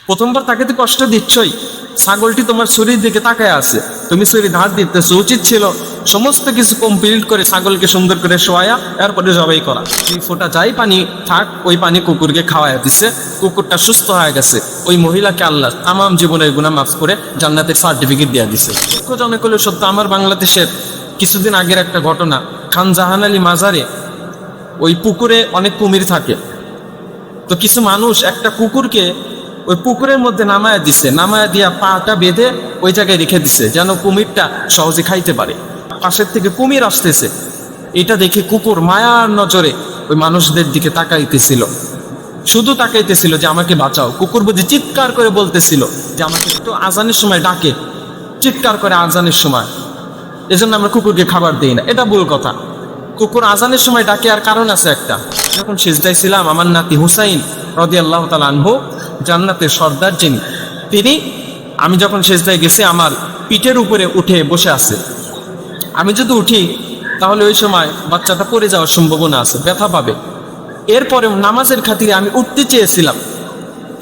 প্রথমবার তাকে তো কষ্ট দিচ্ছই, ছাগলটি তোমার শরীর দিকে তাকায় আছে, তুমি শরীর ধার দিতেছো, উচিত ছিল সমস্ত কিছু কমপ্লিট করে ছাগলকে সুন্দর করে শোয়া এরপরে জবাই করা। এই ফোঁটা যাই পানি থাক ওই পানি কুকুরকে খাওয়ায় দিছে, কুকুরটা সুস্থ হয়ে গেছে। ওই মহিলাকে আল্লাহ তামাম জীবনের গুনাহ মাফ করে জান্নাতের সার্টিফিকেট দিয়ে দিছে। দুঃখজনক হলে সত্য, আমার বাংলাদেশের কিছুদিন আগের একটা ঘটনা, খান জাহান আলী মাজারে ওই পুকুরে অনেক কুমির থাকে, তো কিছু মানুষ একটা কুকুরকে ওই পুকুরের মধ্যে নামায়া দিছে, নামায়া দিয়া পাটা বেঁধে ওই জায়গায় রেখে দিছে যেন কুমিরটা সহজে খাইতে পারে। পাশের থেকে কুমির আসতেছে, এটা দেখে কুকুর মায়ার নজরে ওই মানুষদের দিকে তাকাইতেছিল, শুধু তাকাইতেছিল যে আমাকে বাঁচাও। কুকুর বুঝি চিৎকার করে বলতেছিল যে আমাকে একটু আজানের সময় ডাকে, চিৎকার করে আজানের সময়, এজন্য আমরা কুকুরকে খাবার দিই না, এটা ভুল কথা। কুকুর আজানের সময় ডাকে আর কারণ আছে একটা। যখন সিজদায় ছিলাম, আমার নাতি হুসাইন রাদিয়াল্লাহু তাআলা আনহু, জান্নাতের সর্দার যিনি, তিনি, আমি যখন সিজদায় গেছি আমার পিঠের উপরে উঠে বসে আছে। আমি যদি উঠি তাহলে ওই সময় বাচ্চাটা পড়ে যাওয়ার সম্ভাবনা আছে, ব্যথা পাবে। এরপরে নামাজের খাতিরে আমি উঠতে চেয়েছিলাম,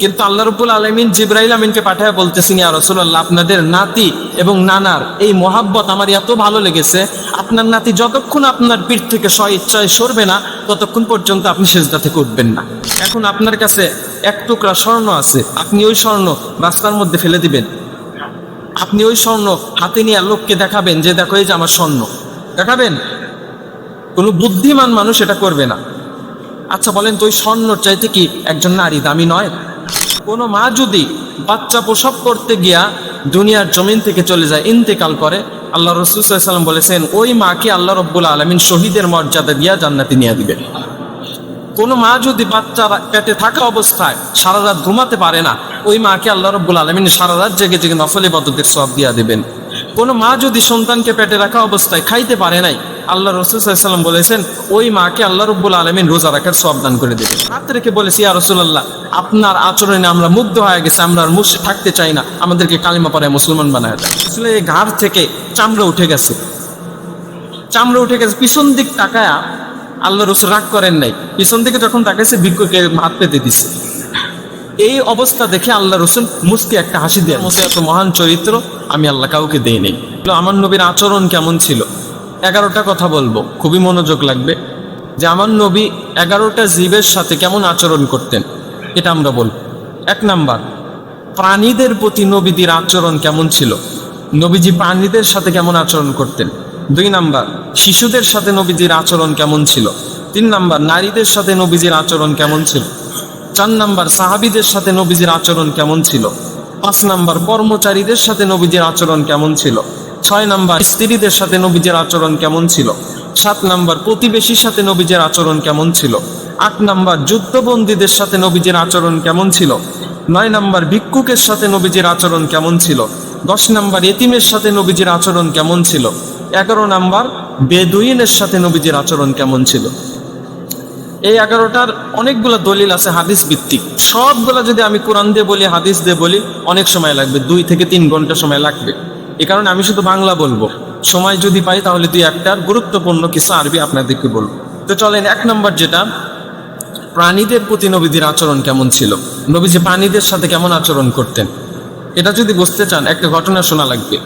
কিন্তু আল্লাহ রাব্বুল আলামিন জিবরাইল আমিনকে পাঠায় বলতেছেন, ইয়া রাসূলুল্লাহ, আপনাদের নাতি এবং নানার এই মহাব্বত আমার এত ভালো লেগেছে, আপনার নাতি যতক্ষণ আপনার পিঠ থেকে স্বইচ্ছায় সরবে না ততক্ষণ পর্যন্ত আপনি সিজদা থেকে উঠবেন না। এখন আপনার কাছে এক টুকরা স্বর্ণ আছে, আপনি ওই স্বর্ণ রাস্তার মধ্যে ফেলে দিবেন, আপনি ওই স্বর্ণ হাতে নিয়ে লোককে দেখাবেন যে দেখো এই যে আমার স্বর্ণ, দেখাবেন? কোনো বুদ্ধিমান মানুষ এটা করবে না। আচ্ছা বলেন তো, ওই স্বর্ণর চাইতে কি একজন নারী দামি নয়? কোনো মা যদি বাচ্চা প্রসব করতে গিয়া দুনিয়ার জমিন থেকে চলে যায়, ইন্তেকাল করে, আল্লাহ রাসূল সাল্লাল্লাহু আলাইহি ওয়াসাল্লাম বলেছেন ওই মাকে আল্লাহ রাব্বুল আলামিন শহীদের মর্যাদা দিয়া জান্নাতে নিয়ে দিবেন। কোনো মা যদি বাচ্চা পেটে থাকা অবস্থায় সারা রাত ঘুমাতে পারে না, ওই মাকে আল্লাহ রাব্বুল আলামিন সারা রাত জেগে জেগে নফল ইবাদতের সওয়াব দিয়া দিবেন। কোনো মা যদি সন্তানকে পেটে রাখা অবস্থায় খাইতে পারে নাই, আল্লাহ রাসূল সাল্লাল্লাহু আলাইহি ওয়াসাল্লাম বলেছেন ওই মাকে আল্লাহ রাব্বুল আলামিন রোজা রাখার সওয়াব দান করে দেবেন। হাত রেখে বলেছি, ইয়া রাসূলুল্লাহ, আপনার আচরণে আমরা মুগ্ধ হয়ে গেছি, আমরা আর মুশরিক থাকতে চাই না, আমাদেরকে কালিমা পড়ায় মুসলমান বানায় দেন। আসলে এই ঘাড় থেকে চামড়া উঠে গেছে, চামড়া উঠে গেছে। পিছন দিক তাকায়া আল্লাহ রাসূল রাগ করেন নাই, পিছন দিকে যখন তাকাইছে ভিক্ষুকে হাত পেতে দিছে। এই অবস্থা দেখে আল্লাহ রাসূল মুস্কি একটা হাসি দেন, এত মহান চরিত্র আমি আল্লাহ কাউকে দেই নাই। আমার নবীর আচরণ কেমন ছিল? 11টা কথা বলবো, খুবই মনোযোগ লাগবে, যে আমার নবী 11টা জীবের সাথে কেমন আচরণ করতেন এটা আমরা বলবো। 1 নাম্বার, প্রাণীদের প্রতি নবীদের আচরণ কেমন ছিল, নবীজি প্রাণীদের সাথে কেমন আচরণ করতেন। 2 নাম্বার, শিশুদের সাথে নবীজির আচরণ কেমন ছিল। 3 নাম্বার, নারীদের সাথে নবীজির আচরণ কেমন ছিল। 4 নাম্বার, সাহাবীদের সাথে নবীজির আচরণ কেমন ছিল। 5 নাম্বার, কর্মচারীদের সাথে নবীজির আচরণ কেমন ছিল। 6 নাম্বার, স্ত্রীদের সাথে নবীজির আচরণ কেমন ছিল। 7 নাম্বার, প্রতিবেশীর সাথে নবীজির আচরণ কেমন ছিল। 8 নাম্বার, যুদ্ধবন্দীদের সাথে নবীজির আচরণ কেমন ছিল। 9 নাম্বার, ভিক্ষুকের সাথে নবীজির আচরণ কেমন ছিল। 10 নাম্বার, এতিমের সাথে নবীজির আচরণ কেমন ছিল। 11 নাম্বার, বেদুইনের সাথে নবীজির আচরণ কেমন ছিল। এই 11টার অনেকগুলো দলিল আছে হাদিস ভিত্তিক, সবগুলা যদি আমি কোরআন দিয়ে বলি হাদিস দিয়ে বলি অনেক সময় লাগবে, 2 থেকে 3 ঘন্টা সময় লাগবে। এই কারণে আমি শুধু বাংলা বলবো, সময় যদি পাই তাহলে 2-1টার গুরুত্বপূর্ণ কিছু আরবি আপনাদেরকে বলবো। তো চলেন, 1 নম্বর যেটা, প্রাণীদের প্রতি নবীদের আচরণ কেমন ছিল, নবীজি প্রাণীদের সাথে কেমন আচরণ করতেন, এটা যদি বুঝতে চান একটা ঘটনা শোনা লাগবে।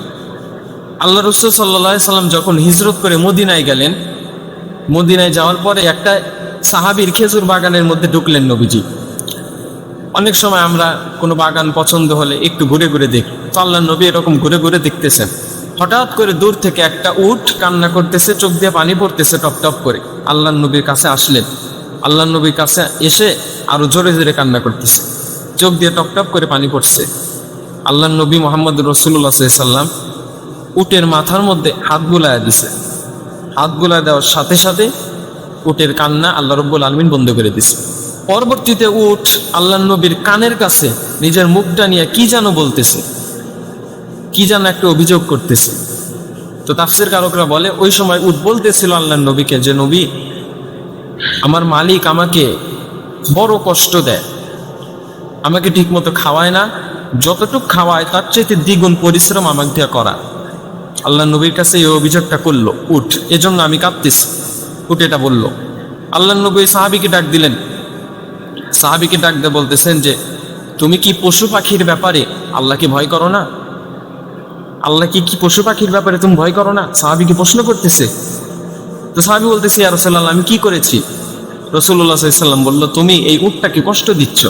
আল্লাহ রাসূল সাল্লাল্লাহু আলাইহি সাল্লাম যখন হিজরত করে মদিনায় গেলেন, মদিনায় যাওয়ার পরে একটা সাহাবীর খেজুর বাগানের মধ্যে ঢুকলেন নবীজি। অনেক সময় আমরা কোনো বাগান পছন্দ হলে একটু ঘুরে ঘুরে দেখি, তো আল্লাহ নবী এরকম ঘুরে ঘুরে দেখতেছেন, হঠাৎ করে দূর থেকে একটা উট কান্না করতেছে, চোখ দিয়ে পানি পড়তেছে টপ টপ করে। আল্লাহ নবীর কাছে আসলেন, আল্লাহ নবীর কাছে এসে আরো জোরে জোরে কান্না করতেছে, চোখ দিয়ে টপ টপ করে পানি পড়ছে। আল্লাহ নবী মুহাম্মদ রাসূলুল্লাহ সাল্লাল্লাহু আলাইহি সাল্লাম উটের মাথার মধ্যে হাত বুলায়া দিছে, হাত বুলায়া দেওয়ার সাথে সাথে উটের কান্না আল্লাহ রাব্বুল আলামিন বন্ধ করে দিছে। পরবর্তীতে উট আল্লাহ নবীর কানের কাছে নিজের মুখটা নিয়ে কি যেন বলতেছে, কি যেন একটা অভিযোগ করতেছে। তো তাফসীর কারকরা বলে ওই সময় উট বলতেছিল আল্লাহ নবীকে যে নবী, আমার মালিক আমাকে বড় কষ্ট দেয়, আমাকে ঠিক মতো খাওয়ায় না, যতটুক খাওয়ায় তার চাইতে দ্বিগুণ পরিশ্রম আমাকে দিয়ে করা। আল্লাহ নবীর কাছে এই অভিযোগটা করলো উট, এজন্য আমি কাঁদতেছি, উট এটা বললো। আল্লাহ নবী সাহাবীকে ডাক দিলেন, সাহাবীকে ডাক দিয়ে বলতেছেন যে তুমি কি পশু পাখির ব্যাপারে আল্লাহকে ভয় করো না? আল্লাহ কি পশু পাখির ব্যাপারে তুমি ভয় করো না? সাহাবীকে প্রশ্ন করতেছে। তো সাহাবী বলতেছে, ইয়া রাসূলুল্লাহ, আমি কি করেছি? রাসূলুল্লাহ সাল্লাল্লাহু আলাইহি ওয়াসাল্লাম বলল, তুমি এই উটটাকে কষ্ট দিচ্ছ,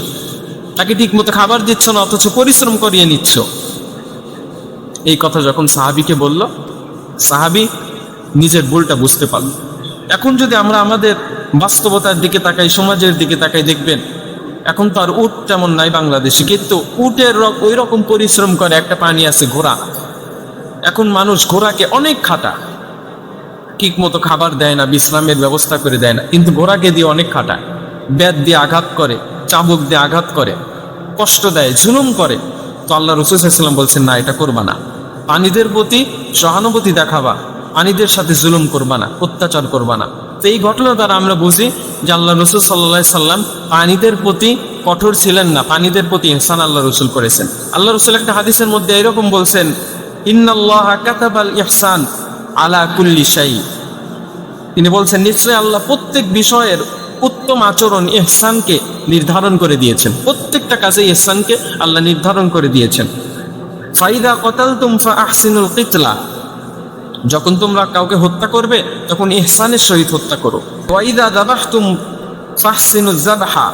তাকে ঠিক মতো খাবার দিচ্ছ না, অথচ পরিশ্রম করিয়ে নিচ্ছ। এই কথা যখন সাহাবীকে বলল, সাহাবী নিজের ভুলটা বুঝতে পারল। এখন যদি আমরা আমাদের বাস্তবতার দিকে তাকাই, সমাজের দিকে তাকাই, দেখবেন এখন তো আর উট তেমন নাই বাংলাদেশে, কিন্তু উটের ওই রকম পরিশ্রম করে। একটা প্রাণী আছে ঘোড়া, এখন মানুষ ঘোড়াকে অনেক খাটায়, ঠিক মতো খাবার দেয় না, বিশ্রামের ব্যবস্থা করে দেয় না, কিন্তু ঘোড়াকে দিয়ে অনেক খাটায়, বেত দিয়ে আঘাত করে, চাবুক দিয়ে আঘাত করে, কষ্ট দেয়, জুলুম করে। তো আল্লাহ রাসূল সাল্লাল্লাহু আলাইহি ওয়াসাল্লাম বলছেন, না, এটা করবা না। প্রাণীদের প্রতি সহানুভূতি দেখাবা, প্রাণীদের সাথে জুলুম করবা না, অত্যাচার করবা না। তো এই ঘটনা দ্বারা আমরা বুঝি যে আল্লাহ রাসূল সাল্লাল্লাহু আলাইহি সাল্লাম প্রাণীদের প্রতি কঠোর ছিলেন না, প্রাণীদের প্রতি ইহসান আল্লাহ রাসূল করেছেন। আল্লাহ রাসূল একটা হাদিসের মধ্যে এরকম বলছেন, ইন্নাল্লাহা কাতাবাল ইহসান আলা কুল্লি শাই। তিনি বলছেন, নিশ্চয়ই আল্লাহ প্রত্যেক বিষয়ের উত্তম আচরণ ইহসানকে নির্ধারণ করে দিয়েছেন। প্রত্যেকটা কাজে ইহসানকে আল্লাহ নির্ধারণ করে দিয়েছেন। ফাইদা কতালতুম ফাআহসিনুল কিতলা, যখন তোমরা কাউকে হত্যা করবে তখন ইহসানের সহিত হত্যা করো। ওয়াইদা যাবাহতুম ফাহসিনুজ যাবহা,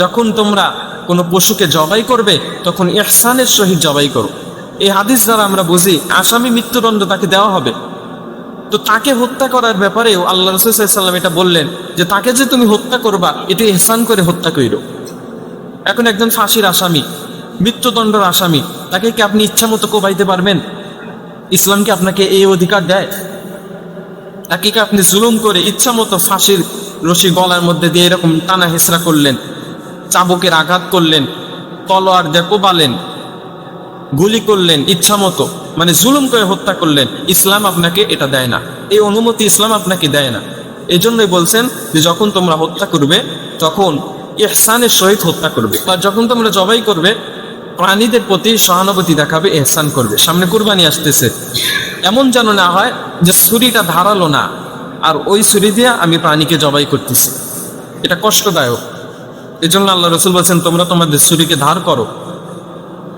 যখন তোমরা কোনো পশুকে জবাই করবে তখন ইহসানের সহিত জবাই করো। এই হাদিস দ্বারা আমরা বুঝি আসামি মৃত্যুদণ্ড তাকে দেওয়া হবে। তো তাকে হত্যা করার ব্যাপারেও আল্লাহ রাসূল সাল্লাল্লাহু আলাইহি ওয়াসাল্লাম এটা বললেন যে তাকে যে তুমি হত্যা করবা এটা ইহসান করে হত্যা কইরো। এখন একজন ফাঁসির আসামি, মৃত্যুদণ্ডের আসামি, তাকে কি আপনি ইচ্ছা মতো কোবাইতে পারবেন? ইসলাম কি আপনাকে এই অধিকার দেয়? তাকে কি আপনি জুলুম করে ইচ্ছা মতো ফাঁসির রশি গলার মধ্যে দিয়ে এরকম টানা হেসরা করলেন, চাবুকের আঘাত করলেন, তলোয়ার দিয়ে কোবালেন, গুলি করলেন ইচ্ছা মতো, মানে জুলুম করে হত্যা করলেন? ইসলাম আপনাকে এটা দেয় না, এই অনুমতি ইসলাম আপনাকে দেয় না। এই জন্যই বলছেন যে যখন তোমরা হত্যা করবে তখন ইহসানের সহিত হত্যা করবে, আর যখন তোমরা জবাই করবে প্রাণীদের প্রতি সহানুভূতি দেখাবে, ইহসান করবে। সামনে কুরবানি আসতেছে, এমন যেন না হয় যে ছুরিটা ধারালো না আর ওই ছুরি দিয়ে আমি প্রাণীকে জবাই করতেছি, এটা কষ্টদায়ক। এই জন্য আল্লাহ রাসূল বলছেন, তোমরা তোমাদের ছুরিকে ধার করো,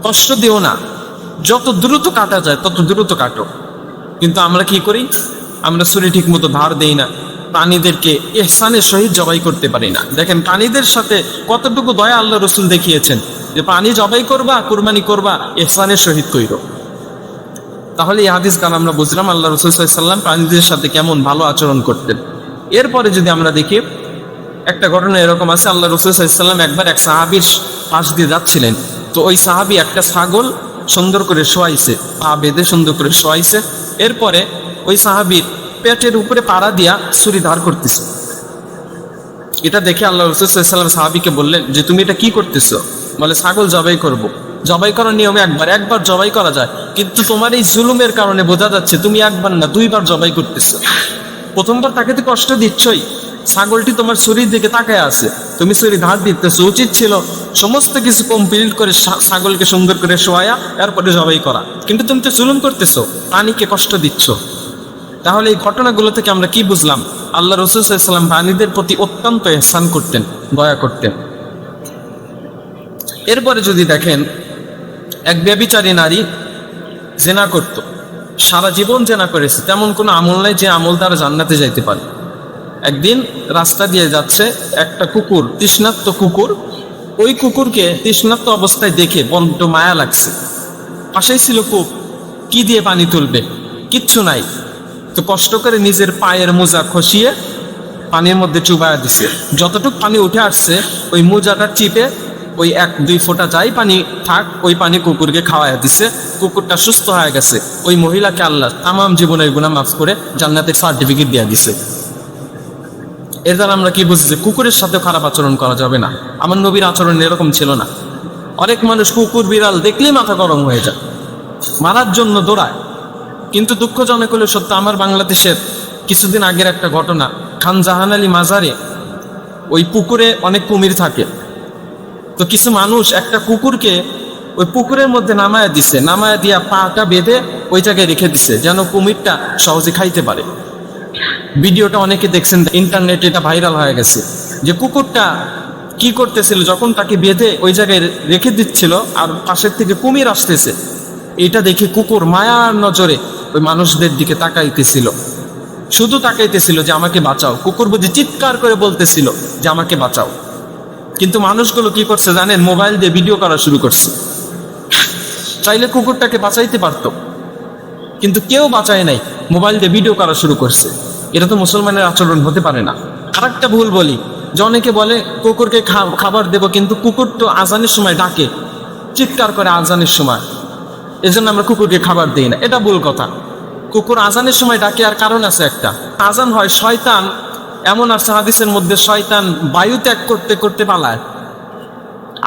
কষ্ট দিও না, যত দ্রুত কাটা যায় তত দ্রুত কাটো। কিন্তু আমরা কি করি? আমরা ছুরি ঠিক মতো ধার দেই না, প্রাণীদেরকে ইহসানের সহিত জবাই করতে পারি না। দেখেন প্রাণীদের সাথে কতটুকু দয়া আল্লাহ রাসূল দেখিয়েছেন, যে প্রাণী জবাই করবা, কুরবানি করবা, ইহসানের সহিত কইরো। তাহলে এই হাদিস দ্বারা আমরা বুঝলাম আল্লাহ রাসূল সাল্লাল্লাহু আলাইহি ওয়াসাল্লাম প্রাণীদের সাথে কেমন ভালো আচরণ করতেন। এরপরে যদি আমরা দেখি, একটা ঘটনা এরকম আছে, আল্লাহ রাসূল সাল্লাল্লাহু আলাইহি ওয়াসাল্লাম একবার এক সাহাবীর পাশ দিয়ে যাচ্ছিলেন। তো ওই সাহাবী একটা ছাগল সুন্দর করে শোয়াইছে, পা বেঁধে সুন্দর করে শোয়াইছে। এরপরে ওই সাহাবীর পেটের উপরে পাড়া দিয়া ছুরি ধার করতেছে। এটা দেখে আল্লাহ রাসূল সাল্লাল্লাহু আলাইহি ওয়াসাল্লাম সাহাবীকে বললেন যে তুমি এটা কি করতেছো? বলে, ছাগল জবাই করব। জবাই করার নিয়মে একবার জবাই করা যায়, কিন্তু তোমার এই জুলুমের কারণে বোঝা যাচ্ছে তুমি একবার না দুইবার জবাই করতেছো। প্রথমবার তাকে তো কষ্ট দিচ্ছই, ছাগলটি তোমার শরীর দিকে তাকায় আছে, তুমি শরীর ধার দিতেছো। উচিত ছিল সমস্ত কিছু কমপ্লিট করে ছাগলকে সুন্দর করে শোয়া এরপরে জবাই করা, কিন্তু তুমি তো জুলুম করতেছো, প্রাণীকে কষ্ট দিচ্ছ। তাহলে এই ঘটনাগুলো থেকে আমরা কি বুঝলাম? আল্লাহ রাসূল সাল্লাল্লাহু আলাইহি ওয়াসাল্লাম প্রাণীদের প্রতি অত্যন্ত ইহসান করতেন, দয়া করতেন। এরপরে যদি দেখেন, এক ব্যভিচারী নারী জেনা করত, সারা জীবন জেনা করেছে, তেমন কোনো আমল নাই যে আমল দ্বারা জান্নাতে যাইতে পারে। একদিন রাস্তা দিয়ে যাচ্ছে একটা কুকুর, তৃষ্ণার্ত কুকুর। ওই কুকুরকে তৃষ্ণার্ত অবস্থায় দেখে বড্ড মায়া লাগছে। পাশেই ছিল কূপ, কি দিয়ে পানি তুলবে? কিচ্ছু নাই। তো কষ্ট করে নিজের পায়ের মোজা খসিয়ে পানির মধ্যে চুবায়া দিছে। যতটুক পানি উঠে আসছে ওই মোজাটা চিপে ওই 1-2 ফোঁটা যাই পানি থাক ওই পানি কুকুরকে খাওয়াইয়া দিছে। কুকুরটা সুস্থ হয়ে গেছে। ওই মহিলাকে আল্লাহ তামাম জীবনের গুনাহ মাফ করে জান্নাতের সার্টিফিকেট দিয়ে দিছে। এর দ্বারা আমরা কি বুঝি? যে কুকুরের সাথে খারাপ আচরণ করা যাবে না। আমার নবীর আচরণ এরকম ছিল না। অনেক মানুষ কুকুর বিড়াল দেখলেই মাথা গরম হয়ে যায়, মারার জন্য দৌড়ায়। কিন্তু দুঃখজনক হলে সত্য, আমার বাংলাদেশের কিছুদিন আগের একটা ঘটনা, খান জাহান আলী মাজারে ওই পুকুরে অনেক কুমির থাকে। তো কিছু মানুষ একটা কুকুরকে ওই পুকুরের মধ্যে নামায়া দিছে, নামায়া দিয়া পাটা বেঁধে ওই জায়গায় রেখে দিছে যেন কুমিরটা সহজে খাইতে পারে। ভিডিওটা অনেকে দেখছেন, ইন্টারনেটে এটা ভাইরাল হয়ে গেছে যে কুকুরটা কি করতেছিল, যখন তাকে বেঁধে ওই জায়গায় রেখে দিচ্ছিল আর পাশের থেকে কুমির আসতেছে, এটা দেখে কুকুর মায়ার নজরে ওই মানুষদের দিকে তাকাইতেছিল, শুধু তাকাইতেছিল যে আমাকে বাঁচাও। কুকুর বুঝি চিৎকার করে বলতেছিল যে আমাকে বাঁচাও। কিন্তু মানুষগুলো কি করছে জানেন, মোবাইল দিয়ে ভিডিও করা শুরু করছে। চাইলে কুকুরটাকে বাঁচাইতে পারতো, কিন্তু কেউ বাঁচায় নাই, মোবাইল দিয়ে ভিডিও করা শুরু করছে। এটা তো মুসলমানের আচরণ হতে পারে না। আর একটা ভুল বলি, যে অনেকে বলে কুকুরকে খাবার দেব, কিন্তু কুকুর তো আজানের সময় ডাকে, চিৎকার করে আজানের সময়, এজন্য আমরা কুকুরকে খাবার দিই না। এটা ভুল কথা। কুকুর আজানের সময় ডাকে আর কারণ আছে একটা, আজান হয়, শয়তান এমন আছে হাদিসের মধ্যে, শয়তান বায়ু ত্যাগ করতে করতে পালায়।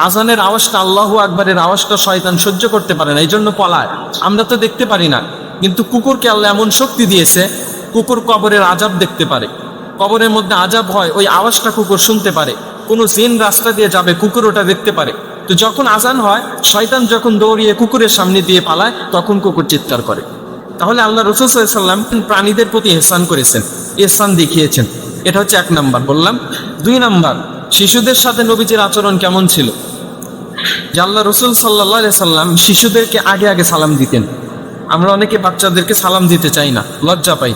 আজানের আওয়াজটা, আল্লাহু আকবারের আওয়াজটা শয়তান সহ্য করতে পারে না, এই জন্য পলায়। আমরা তো দেখতে পারি না, কিন্তু কুকুরকে আল্লাহ এমন শক্তি দিয়েছে, কুকুর কবরের আজাব দেখতে পারে। কবরের মধ্যে আজাব হয়, ওই আওয়াজটা কুকুর শুনতে পারে। কোনো জিন রাস্তা দিয়ে যাবে, কুকুর ওটা দেখতে পারে। তো যখন আজান হয়, শয়তান যখন দৌড়িয়ে কুকুরের সামনে দিয়ে পালায়, তখন কুকুর চিৎকার করে। তাহলে আল্লাহ রাসূল সাল্লাল্লাহু আলাইহি ওয়াসাল্লাম প্রাণীদের প্রতি ইহসান করেছেন, ইহসান দেখিয়েছেন। এটা হচ্ছে 1 নাম্বার বললাম। 2 নাম্বার, শিশুদের সাথে নবীজির আচরণ কেমন ছিল? যে আল্লাহ রাসূল সাল্লাল্লাহু আলাইহি ওয়াসাল্লাম শিশুদেরকে আগে আগে সালাম দিতেন। আমরা অনেকে বাচ্চাদেরকে সালাম দিতে চাই না, লজ্জা পাই,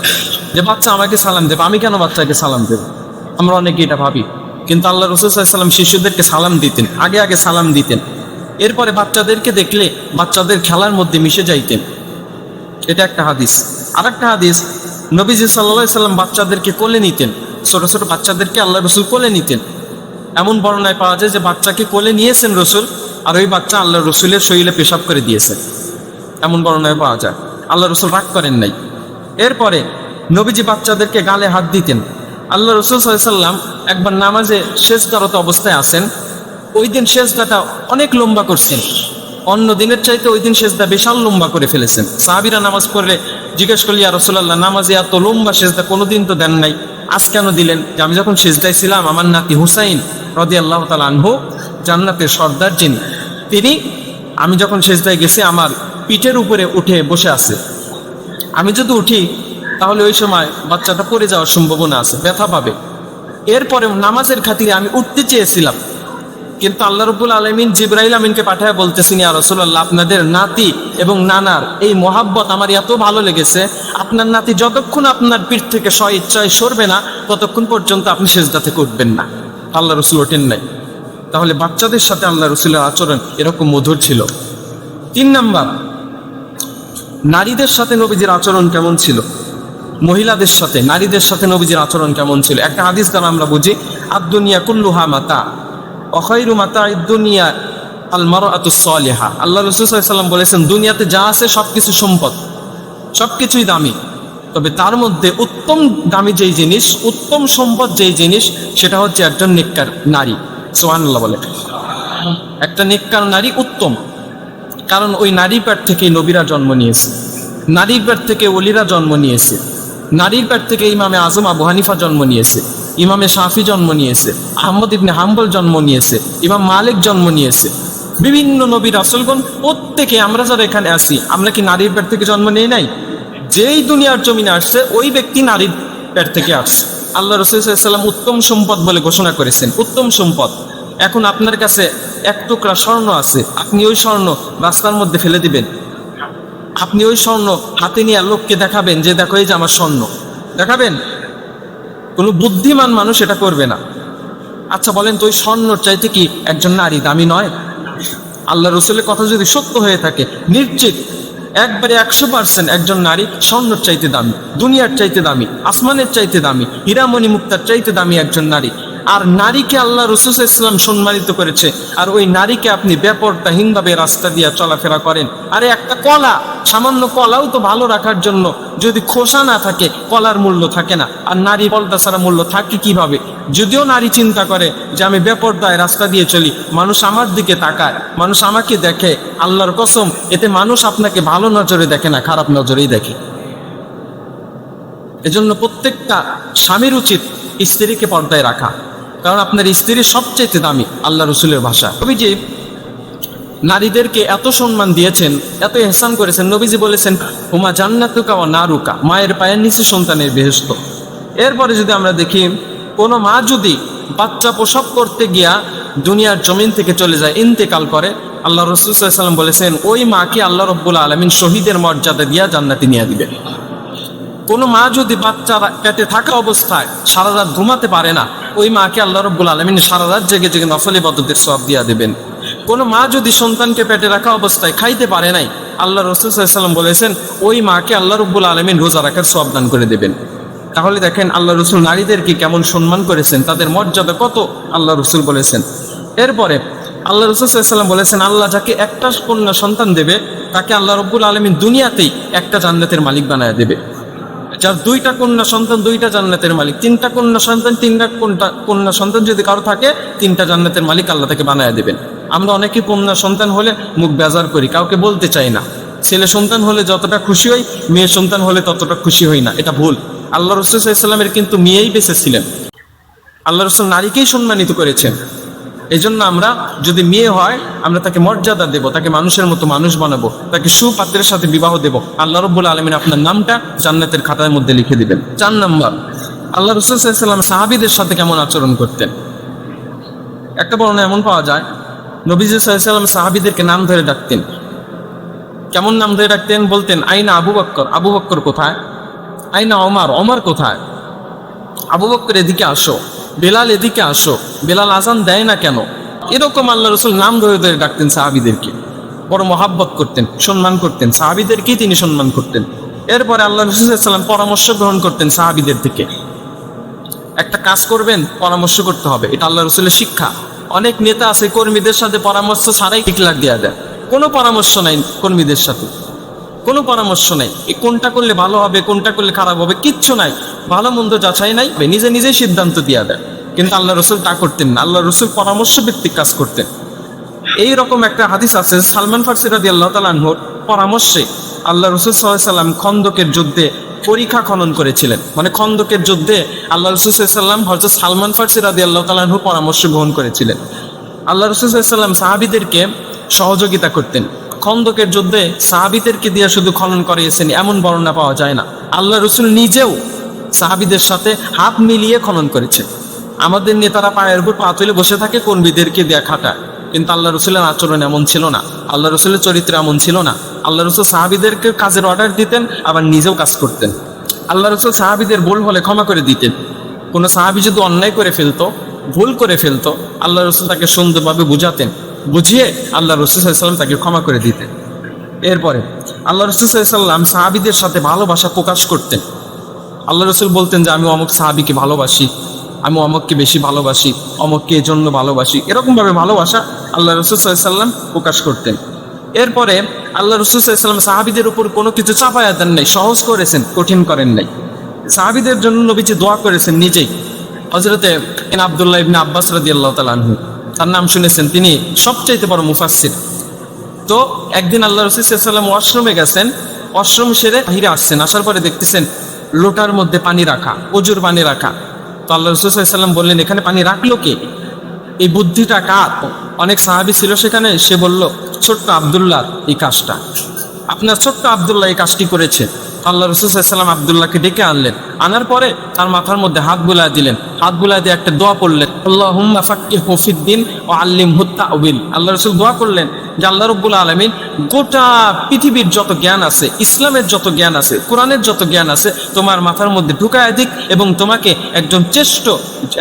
যে বাচ্চা আমাকে সালাম দেবে, আমি কেন বাচ্চাকে সালাম দেব? আমরা অনেকে এটা ভাবি। কিন্তু আল্লাহ রাসূল সাল্লাল্লাহু আলাইহি ওয়াসাল্লাম শিশুদেরকে সালাম দিতেন, আগে আগে সালাম দিতেন। এরপরে বাচ্চাদেরকে দেখলে বাচ্চাদের খেলার মধ্যে মিশে যাইতেন। এটা একটা হাদিস। আর একটা হাদিস, নবীজি সাল্লাল্লাহু আলাইহি ওয়াসাল্লাম বাচ্চাদেরকে কোলে নিতেন, ছোট ছোট বাচ্চাদেরকে আল্লাহ রাসূল কোলে নিতেন। এমন বর্ণনায় পাওয়া যায় যে বাচ্চাকে কোলে নিয়েছেন রসুল, আর ওই বাচ্চা আল্লাহ রসুলের শরীরে পেশাব করে দিয়েছেন, এমন বর্ণনায় পাওয়া যায়। আল্লাহ রসুল রাগ করেন নাই। এরপরে নবীজি বাচ্চাদেরকে গালে হাত দিতেন। আল্লাহ রসুল সাল্লাল্লাহু আলাইহি ওয়াসাল্লাম একবার নামাজে সেজদারত অবস্থায় আছেন, ওই দিন সেজদাটা অনেক লম্বা করছেন, অন্য দিনের চাইতে ওই দিন সেজদা বিশাল লম্বা করে ফেলেছেন। সাহাবীরা নামাজ পড়লে জিজ্ঞেস করলি, ইয়া রাসূলুল্লাহ, নামাজে এত লম্বা সেজদা কোনোদিন তো দেন নাই, আজ কেন দিলেন? যে আমি যখন সেজদায় ছিলাম, আমার নাতি হুসাইন রাদিয়াল্লাহু তাআলা আনহু, জান্নাতের সর্দার যিনি, তিনি, আমি যখন সেজদায় গেছি আমার পিঠের উপরে উঠে বসে আছে। আমি যদি উঠি তাহলে ওই সময় বাচ্চাটা পড়ে যাওয়ার সম্ভাবনা আছে, ব্যথা পাবে। এরপরে নামাজের খাতিরে আমি উঠতে চেয়েছিলাম, কিন্তু আল্লাহ রাব্বুল আলামিন জিবরাইল আমিনকে পাঠায় বলতেছেন, ইয়া রাসূলুল্লাহ, আপনাদের নাতি এবং নানার এই মহাব্বত আমার এত ভালো লেগেছে, আপনার নাতি যতক্ষণ আপনার পিঠ থেকে স্বইচ্ছায় সরবে না, ততক্ষণ পর্যন্ত আপনি সেজদা থেকে উঠবেন না। আল্লাহ রসুল ওঠেন নাই। তাহলে বাচ্চাদের সাথে আল্লাহ রসুলের আচরণ এরকম মধুর ছিল। 3 নাম্বার, নারীদের সাথে নবীজির আচরণ কেমন ছিল? মহিলাদের সাথে, নারীদের সাথে নবীজির আচরণ কেমন ছিল? একটা হাদিস দ্বারা আমরা বুঝি, আদ-দুনিয়া কুল্লুহা মাতা ওয়া খায়রু মাতা'id দুনিয়া আল মারআতুস সালিহা। আল্লাহ রাসূল সাল্লাল্লাহু আলাইহি ওয়াসাল্লাম বলেছেন, দুনিয়াতে যা আছে সবকিছু সম্পদ, সবকিছুই দামি, তবে তার মধ্যে উত্তম দামি যেই জিনিস, উত্তম সম্পদ যেই জিনিস, সেটা হচ্ছে একজন নেককার নারী। সুবহানাল্লাহ বলে। একটা নেককার নারী উত্তম, কারণ ওই নারীর পেট থেকে নবীরা জন্ম নিয়েছে, নারীর পেট থেকে ওলিরা জন্ম নিয়েছে, নারীর পেট থেকে ইমামে আজম আবু হানিফা জন্ম নিয়েছে, ইমামে শাফি জন্ম নিয়েছে, আহমদ ইবনে হাম্বল জন্ম নিয়েছে, ইমাম মালিক জন্ম নিয়েছে, বিভিন্ন নবী রাসূলগণ প্রত্যেকে, আমরা যারা এখানে আছি, আমরা কি নারীর পেট থেকে জন্ম নেই নাই? যেই দুনিয়ার জমিনে আসছে ওই ব্যক্তি নারীর পেট থেকে আসছে। আল্লাহ রাসূল সাল্লাল্লাহু আলাইহি ওয়াসাল্লাম উত্তম সম্পদ বলে ঘোষণা করেছেন, উত্তম সম্পদ। এখন আপনার কাছে 1 টুকরা স্বর্ণ আছে, আপনি ওই স্বর্ণ রাস্তার মধ্যে ফেলে দিবেন? আপনি ওই স্বর্ণ হাতে নিয়ে লোককে দেখাবেন যে দেখো এই যে আমার স্বর্ণ? দেখাবেন? কোনো বুদ্ধিমান মানুষ এটা করবে না। আচ্ছা বলেন তো, ওই স্বর্ণর চাইতে কি একজন নারী দামি নয়? আল্লাহ রসুলের কথা যদি সত্য হয়ে থাকে, নিশ্চিত একবারে 100% একজন নারী স্বর্ণর চাইতে দামি, দুনিয়ার চাইতে দামি, আসমানের চাইতে দামি, হীরামণি মুক্তার চাইতে দামি একজন নারী। আর নারীকে আল্লাহ রাসূল সাল্লাল্লাহু আলাইহি ওয়াসাল্লাম সম্মানিত করেছে, আর ওই নারীকে আপনি বেপরদাহীনভাবে রাস্তা দিয়ে চলাফেরা করেন। আরে একটা কলা, সামান্য কলাও তো ভালো রাখার জন্য যদি খোসা না থাকে, কলার মূল্য থাকে না। আর নারী পর্দা ছাড়া মূল্য থাকে কিভাবে? যদিও নারী চিন্তা করে যে আমি বেপরদায় রাস্তা দিয়ে চলি, মানুষ আমার দিকে তাকায়, মানুষ আমাকে দেখে, আল্লাহর কসম এতে মানুষ আপনাকে ভালো নজরে দেখে না, খারাপ নজরেই দেখে। এজন্য প্রত্যেকটা স্বামীর উচিত স্ত্রীকে পর্দায় রাখা, কারণ আপনার স্ত্রী সবচেয়ে দামি আল্লাহ রসুলের ভাষা। নবীজি নারীদেরকে এত সম্মান দিয়েছেন, এত ইহসান করেছেন। নবীজি বলেছেন, হুমা জান্নাতুকা ওয়া নারুকা, মায়ের পায়ের নিচে সন্তানের বেহেশত। এরপরে যদি আমরা দেখি, কোনো মা যদি বাচ্চা প্রসব করতে গিয়া দুনিয়ার জমিন থেকে চলে যায়, ইন্তেকাল করে, আল্লাহ রাসূল সাল্লাল্লাহু আলাইহি ওয়াসাল্লাম বলেছেন ওই মাকে আল্লাহ রাব্বুল আলামিন শহীদের মর্যাদা দিয়া জান্নাতে নিয়ে দিবেন। কোনো মা যদি বাচ্চা পেটে থাকা অবস্থায় সারা রাত ঘুমাতে পারে না, ওই মাকে আল্লাহ রাব্বুল আলামিন সারা রাত জেগে জেগে নফল ইবাদতের সওয়াব দিয়া দেবেন। কোনো মা যদি সন্তানকে পেটে রাখা অবস্থায় খাইতে পারে নাই, আল্লাহ রাসূল সাল্লাল্লাহু আলাইহি ওয়াসাল্লাম বলেছেন ওই মাকে আল্লাহ রাব্বুল আলামিন রোজা রাখার সওয়াব দান করে দেবেন। তাহলে দেখেন আল্লাহ রসুল নারীদেরকে কেমন সম্মান করেছেন, তাদের মর্যাদা কত আল্লাহ রসুল বলেছেন। এরপরে আল্লাহ রসুল সাল্লাল্লাহু আলাইহি ওয়াসাল্লাম বলেছেন আল্লাহ যাকে একটা কন্যা সন্তান দেবে তাকে আল্লাহ রাব্বুল আলামিন দুনিয়াতেই একটা জান্নাতের মালিক বানায় দেবে। যার দুইটা কন্যা সন্তান দুইটা জান্নাতের মালিক, তিনটা কন্যা সন্তান তিনটা কন্যা সন্তান যদি কারো থাকে তিনটা জান্নাতের মালিক আল্লাহ তাকে বানায় দেবেন। আমরা অনেকে কন্যা সন্তান হলে মুখ বেজার করি, কাউকে বলতে চাই না। ছেলে সন্তান হলে যতটা খুশি হই, মেয়ে সন্তান হলে ততটা খুশি হই না, এটা ভুল। আল্লাহ রসুল সাল্লাল্লাহু আলাইহি ওয়াসাল্লামের কিন্তু মেয়েই বেঁচে ছিলেন, আল্লাহ রসুল নারীকেই সম্মানিত করেছেন। এই জন্য আমরা যদি মেয়ে হয় আমরা তাকে মর্যাদা দেব, তাকে মানুষের মতো মানুষ বানাবো, তাকে সুপাত্রের সাথে বিবাহ দেব, আল্লাহ রাব্বুল আলামিন আপনার নামটা জান্নাতের খাতার মধ্যে লিখে দিবেন। 4 নাম্বার, আল্লাহ রসুল সাল্লাল্লাহু আলাইহি ওয়াসাল্লাম সাহাবীদের সাথে কেমন আচরণ করতেন। একটা বর্ণনা এমন পাওয়া যায় নবীজি সাল্লাল্লাহু আলাইহি ওয়াসাল্লাম সাহাবীদেরকে নাম ধরে ডাকতেন। কেমন নাম ধরে ডাকতেন? বলতেন আইনা আবু বকর, আবু বকর কোথায়? আইনা ওমর, ওমর কোথায়? আবু বকর এদিকে আসো, বেলাল এদিকে আসো, বেলাল আজান দেয় না কেন? এরকম আল্লাহ রসুল নাম ধরে ধরে ডাকতেন সাহাবীদেরকে, বড় মহাব্বত করতেন, সম্মান করতেন, সাহাবীদেরকেই তিনি সম্মান করতেন। এরপরে আল্লাহ রসুল সাল্লাল্লাহু আলাইহি ওয়াসাল্লাম পরামর্শ গ্রহণ করতেন সাহাবীদের থেকে। একটা কাজ করবেন পরামর্শ করতে হবে, এটা আল্লাহ রসুলের শিক্ষা। অনেক নেতা আছে কর্মীদের সাথে পরামর্শ ছাড়াই টিকলাক দেওয়া দেয়, কোনো পরামর্শ নাই কর্মীদের সাথে, কোনো পরামর্শ নাই, এই কোনটা করলে ভালো হবে কোনটা করলে খারাপ হবে কিচ্ছু নাই, ভালো মন্দ যাচাই নাই, নিজে নিজেই সিদ্ধান্ত দিয়ে দেয়। কিন্তু আল্লাহ রসুল তা করতেন না, আল্লাহ রসুল পরামর্শ ভিত্তিক কাজ করতেন। এইরকম একটা হাদিস আছে সালমান ফারসি রাদিয়াল্লাহু তাআলা আনহুর পরামর্শে আল্লাহ রসুল সাল্লাল্লাহু আলাইহি ওয়াসাল্লাম খন্দকের যুদ্ধে পরীক্ষা খনন করেছিলেন। মানে খন্দকের যুদ্ধে আল্লাহ রসুল সাল্লাল্লাহু আলাইহি ওয়াসাল্লাম হযরত সালমান ফারসি রাদিয়াল্লাহু তাআলা আনহুর পরামর্শ গ্রহণ করেছিলেন। আল্লাহ রসুল সাল্লাল্লাহু আলাইহি ওয়াসাল্লাম সাহাবীদেরকে সহযোগিতা করতেন। খন্দকের যুদ্ধে সাহাবীদেরকে দিয়ে শুধু খনন করিয়েছেন এমন বর্ণনা পাওয়া যায় না, আল্লাহ রসুল নিজেও সাহাবীদের সাথে হাত মিলিয়ে খনন করেছেন। আমাদের নেতারা পায়ের উপর পা তুলে বসে থাকে কর্মীদেরকে দেয়া খাটা, কিন্তু আল্লাহ রসুলের আচরণ এমন ছিল না, আল্লাহ রসুলের চরিত্র এমন ছিল না। আল্লাহ রসুল সাহাবীদেরকে কাজের অর্ডার দিতেন, আবার নিজেও কাজ করতেন। আল্লাহ রসুল সাহাবীদের ভুল হলে ক্ষমা করে দিতেন। কোনো সাহাবী যদি অন্যায় করে ফেলতো, ভুল করে ফেলতো, আল্লাহ রসুল তাকে সুন্দরভাবে বুঝাতেন, বুঝিয়ে আল্লাহ রসুল সাল্লাল্লাহু আলাইহি ওয়াসাল্লাম তাকে ক্ষমা করে দিতেন। এরপরে আল্লাহ রসুল সাল্লাল্লাহু আলাইহি ওয়াসাল্লাম সাহাবীদের সাথে ভালোবাসা প্রকাশ করতেন। আল্লাহ রসুল বলতেন যে আমি অমুক সাহাবীকে ভালোবাসি, আমি অমুককে বেশি ভালোবাসি, অমুককে এই জন্য ভালোবাসি, এরকমভাবে ভালোবাসা আল্লাহ রসুল সাল্লাল্লাহু আলাইহি ওয়াসাল্লাম প্রকাশ করতেন। এরপরে আল্লাহ রসুল সাল্লাল্লাহু আলাইহি ওয়াসাল্লাম সাহাবীদের উপর কোনো কিছু চাপায়া দেন নাই, সহজ করেছেন, কঠিন করেন নাই। সাহাবীদের জন্য নবীজি দোয়া করেছেন নিজেই। হযরতে আব্দুল্লাহ ইবনে আব্বাস রাদিয়াল্লাহু তাআলা আনহু, তার নাম শুনেছেন, তিনি সবচাইতে বড় মুফাসসির। তো একদিন আল্লাহ রসুল সাল্লাল্লাহু আলাইহি ওয়াসাল্লাম ওয়াশরুমে গেছেন, ওয়াশরুম সেরে বাহিরে আসছেন, আসার পরে দেখতেছেন লোটার মধ্যে পানি রাখা, অজুর পানি রাখা। তো আল্লাহ রসুল সাল্লাল্লাহু আলাইহি ওয়াসাল্লাম বললেন এখানে পানি রাখলো কে? এই বুদ্ধিটা কার? অনেক সাহাবী ছিল সেখানে, সে বলল ছোট্ট আব্দুল্লাহ এই কাজটা, আপনার ছোট্ট আব্দুল্লাহ এই কাজটি করেছে। আল্লাহ রসুল সাল্লাল্লাহু আলাইহি ওয়াসাল্লাম আব্দুল্লাহকে ডেকে আনলেন, আনার পরে তার মাথার মধ্যে হাত বুলায় দিলেন, হাত বুলায় দিয়ে একটা দোয়া পড়লেন, আল্লাহুম্মা ফাক্কিহু ফিদ্দিন ওয়া আল্লিমহু তা'উইল। আল্লাহ রসুল দোয়া করলেন যে আল্লাহ রাব্বুল আলামিন গোটা পৃথিবীর যত জ্ঞান আছে, ইসলামের যত জ্ঞান আছে, কোরআনের যত জ্ঞান আছে তোমার মাথার মধ্যে ঢুকায় দিক, এবং তোমাকে একজন শ্রেষ্ঠ,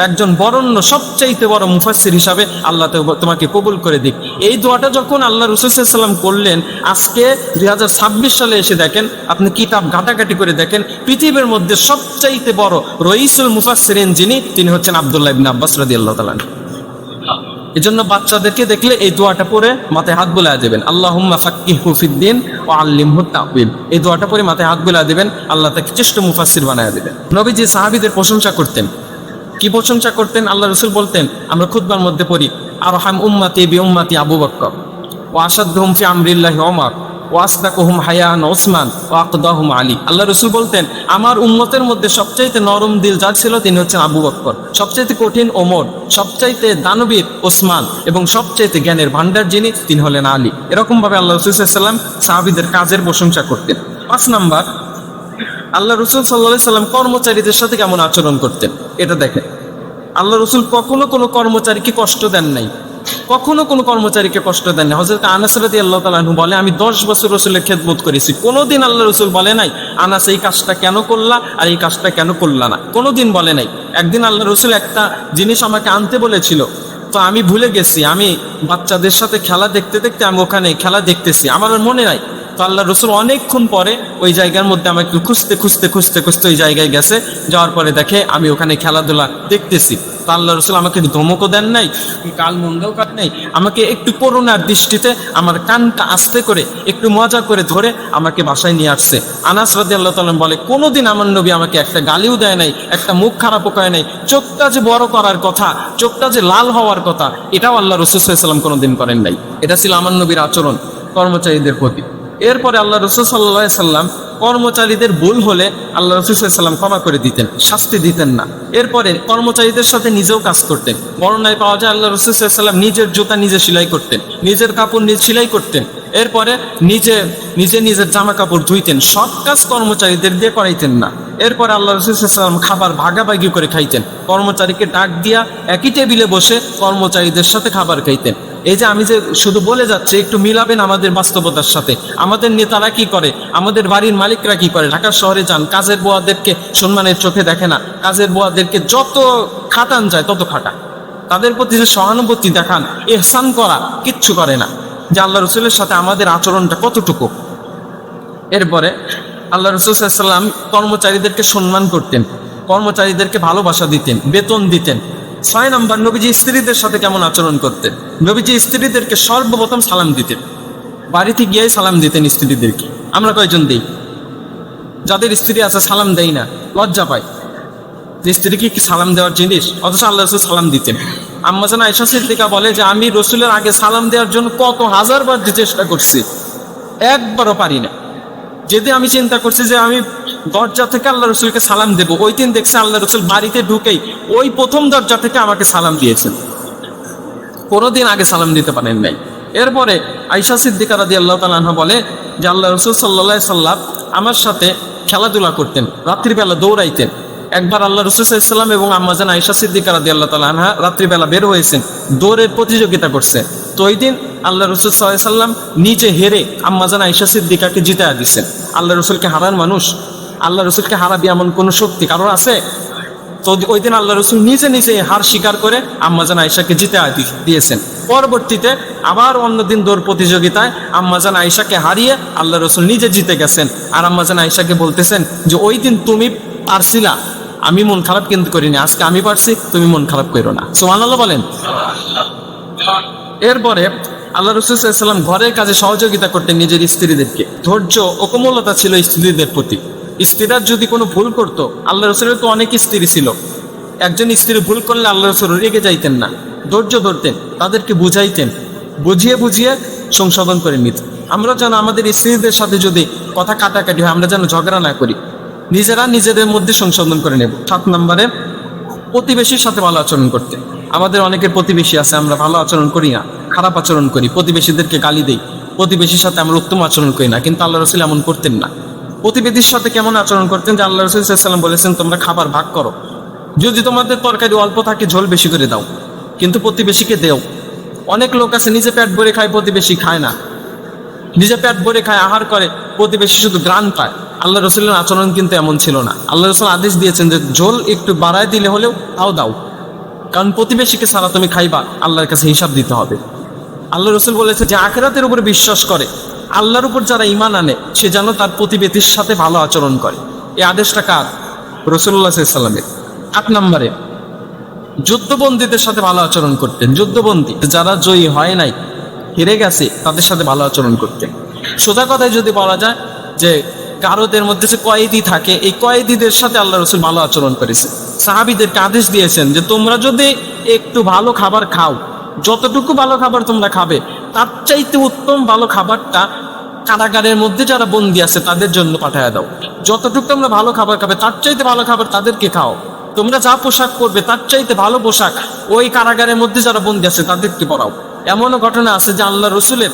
একজন বরেণ্য, সবচাইতে বড় মুফাসসির হিসাবে আল্লাহ তোমাকে কবুল করে দিক। এই দোয়াটা যখন আল্লাহ রসুল সাল্লাল্লাহু আলাইহি ওয়াসাল্লাম করলেন, আজকে 2026 সালে এসে দেখেন, আপনি কিতাব ঘাটাঘাটি করে দেখেন, পৃথিবীর মধ্যে সবচাইতে বড় রইসুল মুফাসসিরিন যিনি, তিনি হচ্ছেন আব্দুল্লাহ ইবনে আব্বাস রাদিয়াল্লাহু তাআলা। এজন্য বাচ্চাদেরকে দেখলে এই দোয়াটা পড়ে মাথায় হাত বুলায় দেবেন, আল্লাহুম্মা ফাক্কিহু ফিদ্দিন ওয়া আল্লিমহু তা'উইল। এই দোয়াটা পড়ে মাথায় হাত বুলায় দেবেন, আল্লাহ তাকে শ্রেষ্ঠ মুফাসসির বানায় দেবেন। নবীজি সাহাবীদের প্রশংসা করতেন। কি প্রশংসা করতেন? আল্লাহ রাসূল বলতেন, আমরা খুতবার মধ্যে পড়ি, আরহাম উম্মতি বি উম্মতি আবু বকর ওয়া আশাদ্দুহুম ফি আমরিল্লাহি ওমর ওয়া আসদাকুহুম হায়ান ওসমান ওয়া আকদাহুম আলী। আল্লাহ রাসূল বলতেন, আমার উম্মতের মধ্যে সবচাইতে নরম দিল যার ছিল তিনি হচ্ছেন আবু বকর, সবচাইতে কঠিন ওমর, সবচাইতে দানবীর ওসমান, এবং সবচাইতে জ্ঞানের ভান্ডার যিনি, তিনি হলেন আলী। এরকম ভাবে আল্লাহ রাসূল সাল্লাল্লাহু আলাইহি ওয়াসাল্লাম সাহাবীদের কাজের প্রশংসা করতেন। 5 নাম্বার, আল্লাহ রাসূল সাল্লাল্লাহু আলাইহি ওয়াসাল্লাম কর্মচারীদের সাথে কেমন আচরণ করতেন, এটা দেখেন। আল্লাহ রসুল কখনো কোনো কর্মচারীকে কষ্ট দেন নাই, কখনো কোনো কর্মচারীকে কষ্ট দেন নাই। হযরত আনাস রাদিয়াল্লাহু তাআলা আনহু বলে, আমি 10 বছর রসুলের খেদমত করেছি, কোনোদিন আল্লাহ রসুল বলে নাই আনাস এই কাজটা কেন করলা আর এই কাজটা কেন করলা না, কোনোদিন বলে নাই। একদিন আল্লাহ রসুল একটা জিনিস আমাকে আনতে বলেছিল, তো আমি ভুলে গেছি, আমি বাচ্চাদের সাথে খেলা দেখতে দেখতে আমি ওখানে খেলা দেখতেছি, আমার আর মনে নাই। তো আল্লাহ রসুল অনেকক্ষণ পরে ওই জায়গার মধ্যে আমাকে খুঁজতে খুঁজতে খুঁজতে খুঁজতে ওই জায়গায় গেছে, যাওয়ার পরে দেখে আমি ওখানে খেলাধুলা দেখতেছি। তো আল্লাহ রসুল আমাকে ধমকও দেন নাই, কাল মন্দেও কাট নাই, আমাকে একটু করুণার দৃষ্টিতে আমার কানটা আস্তে করে একটু মজা করে ধরে আমাকে বাসায় নিয়ে আসছে। আনাস রাদিয়াল্লাহু তাআলা বলে, কোনোদিন আমার নবী আমাকে একটা গালিও দেয় নাই, একটা মুখ খারাপও করে নাই। চোখটা যে বড় করার কথা, চোখটা যে লাল হওয়ার কথা, এটাও আল্লাহ রসুল সাল্লাল্লাহু আলাইহি ওয়াসাল্লাম কোনোদিন করেন নাই। এটা ছিল আমার নবীর আচরণ কর্মচারীদের প্রতি। এরপরে আল্লাহ রসুল সাল্লাল্লাহু আলাইহি ওয়াসাল্লাম কর্মচারীদের ভুল হলে আল্লাহ রসুল সাল্লাল্লাহু আলাইহি ওয়াসাল্লাম ক্ষমা করে দিতেন, শাস্তি দিতেন না। এরপরে কর্মচারীদের সাথে নিজেও কাজ করতেন। বর্ণনায় পাওয়া যায় আল্লাহ রসুল সাল্লাল্লাহু আলাইহি ওয়াসাল্লাম নিজের জুতা নিজে সেলাই করতেন, নিজের কাপড় নিজে সেলাই করতেন, এরপরে নিজের জামা কাপড় ধুইতেন। সব কাজ কর্মচারীদের দিয়ে করাইতেন না। এরপরে আল্লাহ রসুল সাল্লাল্লাহু আলাইহি ওয়াসাল্লাম খাবার ভাগাভাগি করে খাইতেন, কর্মচারীকে ডাক দিয়া একই টেবিলে বসে কর্মচারীদের সাথে খাবার খাইতেন। এই যে আমি যে শুধু বলে যাচ্ছি, একটু মিলাবেন আমাদের বাস্তবতার সাথে। আমাদের নেতারা কি করে, আমাদের বাড়ির মালিকরা কি করে, ঢাকা শহরে যান, কাজের বুয়াদেরকে সম্মানের চোখে দেখে না, কাজের বুয়াদেরকে যত খাটান যায় তত খাটা, তাদের প্রতি যে সহানুভূতি দেখান, ইহসান করা কিচ্ছু করে না। যে আল্লাহ রসুলের সাথে আমাদের আচরণটা কতটুকু। এরপরে আল্লাহ রসুল সাল্লাল্লাহু আলাইহি ওয়াসাল্লাম কর্মচারীদেরকে সম্মান করতেন, কর্মচারীদেরকে ভালোবাসা দিতেন, বেতন দিতেন। 6 নম্বর, নবীজি স্ত্রীদের সাথে কেমন আচরণ করতেন। নবীজি স্ত্রীদেরকে সর্বপ্রথম সালাম দিতেন, বাড়িতে গিয়েই সালাম দিতেন স্ত্রীদেরকে। আমরা কয়জন দেই? যাদের স্ত্রী আছে সালাম দেই না, লজ্জা পাই যে স্ত্রীকে কি সালাম দেওয়ার জিনিস, অথচ আল্লাহ রসুল সালাম দিতেন। আম্মা জান আয়েশা সিদ্দিকা বলে যে আমি রসুলের আগে সালাম দেওয়ার জন্য কত হাজারবার চেষ্টা করছি, একবারও পারি না। যেদিন আমি চিন্তা করছি যে আমি দরজা থেকে আল্লাহ রসুলকে সালাম দেবো, ওই দিন দেখছি আল্লাহ রসুল বাড়িতে ঢুকেই ওই প্রথম দরজা থেকে আমাকে সালাম দিয়েছেন, কোনোদিন আগে সালাম দিতে পারেন নাই। এরপরে আয়েশা সিদ্দিকা রাদিয়াল্লাহু তাআলা আনহা বলে যে আল্লাহ রসুল সাল্লাল্লাহু আলাইহি ওয়াসাল্লাম আমার সাথে খেলাধুলা করতেন, রাত্রিবেলা দৌড়াইতেন। একবার আল্লাহ রসুল সাল্লাল্লাহু আলাইহি ওয়াসাল্লাম এবং আম্মা জান আয়েশা সিদ্দিকা রাদিয়াল্লাহু তাআলা আনহা রাত্রিবেলা বের হয়েছেন, দৌড়ের প্রতিযোগিতা করছে। তো ওই দিন আল্লাহ রসুল সাল্লাল্লাহু আলাইহি ওয়াসাল্লাম নিজে হেরে আম্মা জান আয়েশা সিদ্দিকাকে জিতায়া দিচ্ছেন। আল্লাহ রসুলকে হারান মানুষ, আল্লাহ রসুলকে হারাবি এমন কোনো শক্তি কারোর আছে? তো ওই দিন আল্লাহ রসুল নিজে নিজে হার স্বীকার করে আম্মা জান আয়েশাকে জিতে দিয়েছেন। পরবর্তীতে আবার অন্যদিন দৌড় প্রতিযোগিতায় আম্মা জান আয়েশাকে হারিয়ে আল্লাহ রসুল নিজে জিতে গেছেন। আর আম্মা জান আয়েশাকে বলতেছেন যে ওই দিন তুমি পারছিলা, আমি মন খারাপ কিন্তু করিনি, আজকে আমি পারছি, তুমি মন খারাপ করো না। সুবহানাল্লাহ বলেন। এরপরে আল্লাহ রসুল সাল্লাল্লাহু আলাইহি ওয়াসাল্লাম ঘরের কাজে সহযোগিতা করতেন নিজের স্ত্রীদেরকে। ধৈর্য ও কোমলতা ছিল স্ত্রীদের প্রতি। স্ত্রীরা যদি কোনো ভুল করতো, আল্লাহ রসুলের তো অনেক স্ত্রী ছিল, একজন স্ত্রী ভুল করলে আল্লাহ রসুল রেগে যাইতেন না, ধৈর্য ধরতেন, তাদেরকে বুঝাইতেন, বুঝিয়ে বুঝিয়ে সংশোধন করে নিতেন। আমরা যেন আমাদের স্ত্রীদের সাথে যদি কথা কাটাকাটি হয়, আমরা যেন ঝগড়া না করি, নিজেরা নিজেদের মধ্যে সংশোধন করে নেব। 7 নম্বরে প্রতিবেশীর সাথে ভালো আচরণ করতে। আমাদের অনেকের প্রতিবেশী আছে, আমরা ভালো আচরণ করি না, খারাপ আচরণ করি, প্রতিবেশীদেরকে গালি দেই, প্রতিবেশীর সাথে আমরা উত্তম আচরণ করি না। কিন্তু আল্লাহ রসুল এমন করতেন না। প্রতিবেশীর সাথে কেমন আচরণ করতেন যে আল্লাহ রসুল সাল্লাল্লাহু আলাইহি ওয়াসাল্লাম বলেছেন তোমরা খাবার ভাগ করো, যদি তোমাদের তরকারি অল্প থাকে ঝোল বেশি করে দাও, কিন্তু প্রতিবেশীকে দেও। অনেক লোক আছে নিজে পেট ভরে খায়, প্রতিবেশী খায় না, নিজে পেট ভরে খায়, আহার করে, প্রতিবেশী শুধু গ্রাণ পায়। আল্লাহ রসুলের আচরণ কিন্তু এমন ছিল না। আল্লাহ রসুল আদেশ দিয়েছেন যে ঝোল একটু বাড়ায় দিলে হলেও তাও দাও, কারণ প্রতিবেশীকে ছাড়া তুমি খাইবা, আল্লাহর কাছে হিসাব দিতে হবে। আল্লাহ রসুল বলেছে যে আখিরাতের উপরে বিশ্বাস করে, আল্লাহর উপর যারা ঈমান আনে, সে যেন তার প্রতিবেশীর সাথে ভালো আচরণ করে। এই আদেশটা কার? রাসূলুল্লাহ সাল্লাল্লাহু আলাইহি ওয়াসাল্লামের। 8 নম্বরে যুদ্ধবন্দীদের সাথে ভালো আচরণ করতেন। যুদ্ধবন্দী যারা জয়ী হয় নাই, হেরে গেছে, তাদের সাথে ভালো আচরণ করতেন। সোজা কথায় যদি বলা যায় যে কারোদের মধ্যে যে কয়েদি থাকে, এই কয়েদিদের সাথে আল্লাহ রসুল ভালো আচরণ করেছে। সাহাবীদেরকে আদেশ দিয়েছেন যে তোমরা যদি একটু ভালো খাবার খাও, যতটুকু ভালো খাবার তোমরা খাবে, তার চাইতে উত্তম ভালো খাবারটা কারাগারের মধ্যে যারা বন্দী আছে তাদের জন্য পাঠায় দাও। যতটুকু তোমরা ভালো খাবার খাবে, তার চাইতে ভালো খাবার তাদেরকে খাও। তোমরা যা পোশাক পরবে, তার চাইতে ভালো পোশাক ওই কারাগারের মধ্যে যারা বন্দী আছে তাদেরকে পরাও। এমনও ঘটনা আছে যে আল্লাহ রসুলের